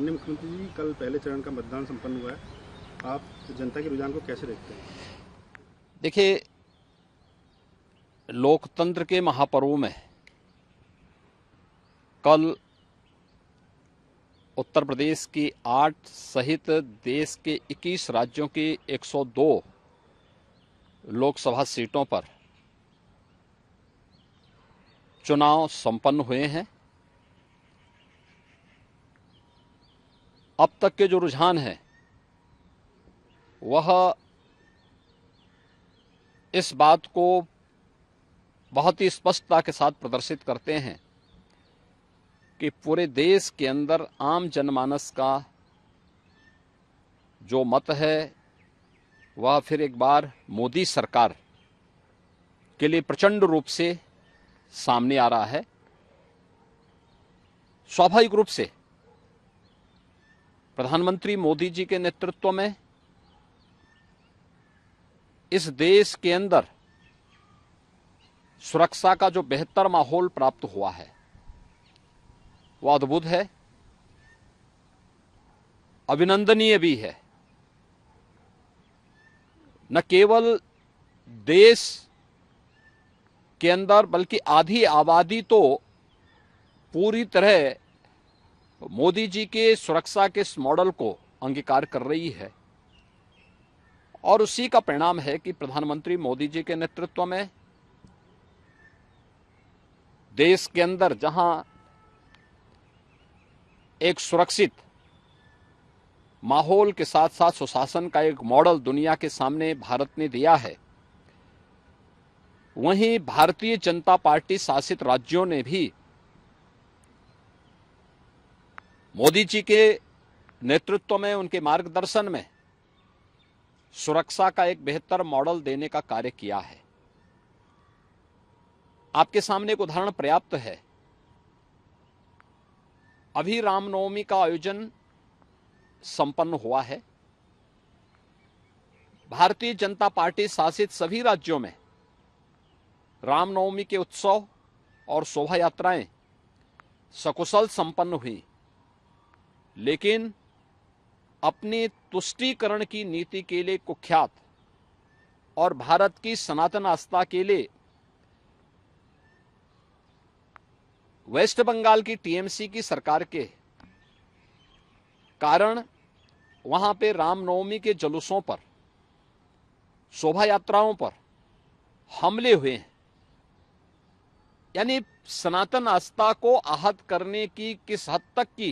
माननीय मुख्यमंत्री जी, कल पहले चरण का मतदान संपन्न हुआ है। आप जनता के रुझान को कैसे देखते हैं? देखिए, लोकतंत्र के महापर्व में कल उत्तर प्रदेश की 8 सहित देश के 21 राज्यों की 102 लोकसभा सीटों पर चुनाव संपन्न हुए हैं। अब तक के जो रुझान हैं वह इस बात को बहुत ही स्पष्टता के साथ प्रदर्शित करते हैं कि पूरे देश के अंदर आम जनमानस का जो मत है वह फिर एक बार मोदी सरकार के लिए प्रचंड रूप से सामने आ रहा है। स्वाभाविक रूप से प्रधानमंत्री मोदी जी के नेतृत्व में इस देश के अंदर सुरक्षा का जो बेहतर माहौल प्राप्त हुआ है वह अद्भुत है, अभिनंदनीय भी है। न केवल देश के अंदर बल्कि आधी आबादी तो पूरी तरह मोदी जी के सुरक्षा के इस मॉडल को अंगीकार कर रही है और उसी का परिणाम है कि प्रधानमंत्री मोदी जी के नेतृत्व में देश के अंदर जहां एक सुरक्षित माहौल के साथ साथ सुशासन का एक मॉडल दुनिया के सामने भारत ने दिया है, वहीं भारतीय जनता पार्टी शासित राज्यों ने भी मोदी जी के नेतृत्व में, उनके मार्गदर्शन में सुरक्षा का एक बेहतर मॉडल देने का कार्य किया है। आपके सामने एक उदाहरण पर्याप्त है। अभी रामनवमी का आयोजन संपन्न हुआ है। भारतीय जनता पार्टी शासित सभी राज्यों में रामनवमी के उत्सव और शोभा यात्राएं सकुशल संपन्न हुई, लेकिन अपनी तुष्टीकरण की नीति के लिए कुख्यात और भारत की सनातन आस्था के लिए वेस्ट बंगाल की टीएमसी की सरकार के कारण वहां पे रामनवमी के जुलूसों पर, शोभा यात्राओं पर हमले हुए हैं। यानी सनातन आस्था को आहत करने की किस हद तक की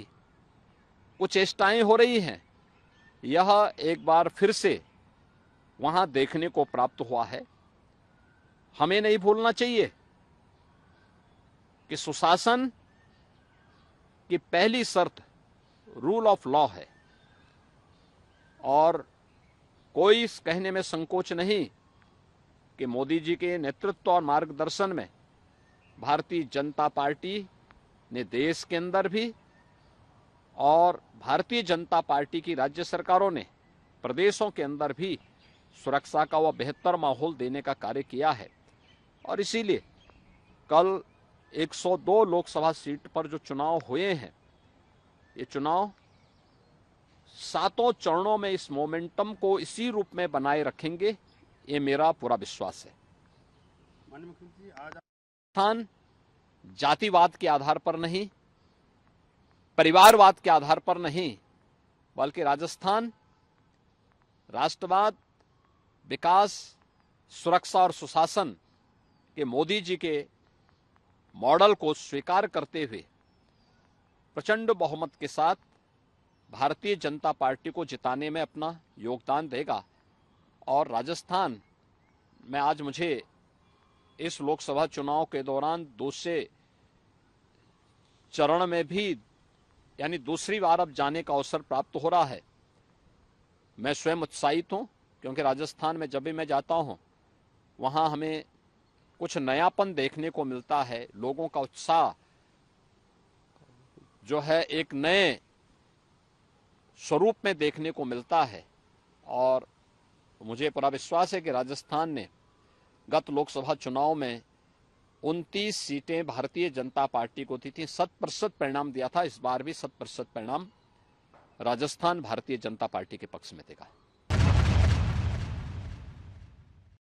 कुछ चेष्टाएं हो रही हैं, यह एक बार फिर से वहां देखने को प्राप्त हुआ है। हमें नहीं भूलना चाहिए कि सुशासन की पहली शर्त रूल ऑफ लॉ है और कोई इस कहने में संकोच नहीं कि मोदी जी के नेतृत्व और मार्गदर्शन में भारतीय जनता पार्टी ने देश के अंदर भी और भारतीय जनता पार्टी की राज्य सरकारों ने प्रदेशों के अंदर भी सुरक्षा का वह बेहतर माहौल देने का कार्य किया है। और इसीलिए कल 102 लोकसभा सीट पर जो चुनाव हुए हैं, ये चुनाव 7 चरणों में इस मोमेंटम को इसी रूप में बनाए रखेंगे, ये मेरा पूरा विश्वास है। माननीय मुख्यमंत्री, आज राजस्थान जातिवाद के आधार पर नहीं, परिवारवाद के आधार पर नहीं, बल्कि राजस्थान राष्ट्रवाद, विकास, सुरक्षा और सुशासन के मोदी जी के मॉडल को स्वीकार करते हुए प्रचंड बहुमत के साथ भारतीय जनता पार्टी को जिताने में अपना योगदान देगा। और राजस्थान में आज मुझे इस लोकसभा चुनाव के दौरान दूसरे चरण में भी यानी दूसरी बार अब जाने का अवसर प्राप्त हो रहा है। मैं स्वयं उत्साहित हूं, क्योंकि राजस्थान में जब भी मैं जाता हूं वहां हमें कुछ नयापन देखने को मिलता है। लोगों का उत्साह जो है एक नए स्वरूप में देखने को मिलता है और मुझे पूरा विश्वास है कि राजस्थान ने गत लोकसभा चुनाव में 29 सीटें भारतीय जनता पार्टी को दी थी, 100% परिणाम दिया था। इस बार भी 100% परिणाम राजस्थान भारतीय जनता पार्टी के पक्ष में देगा।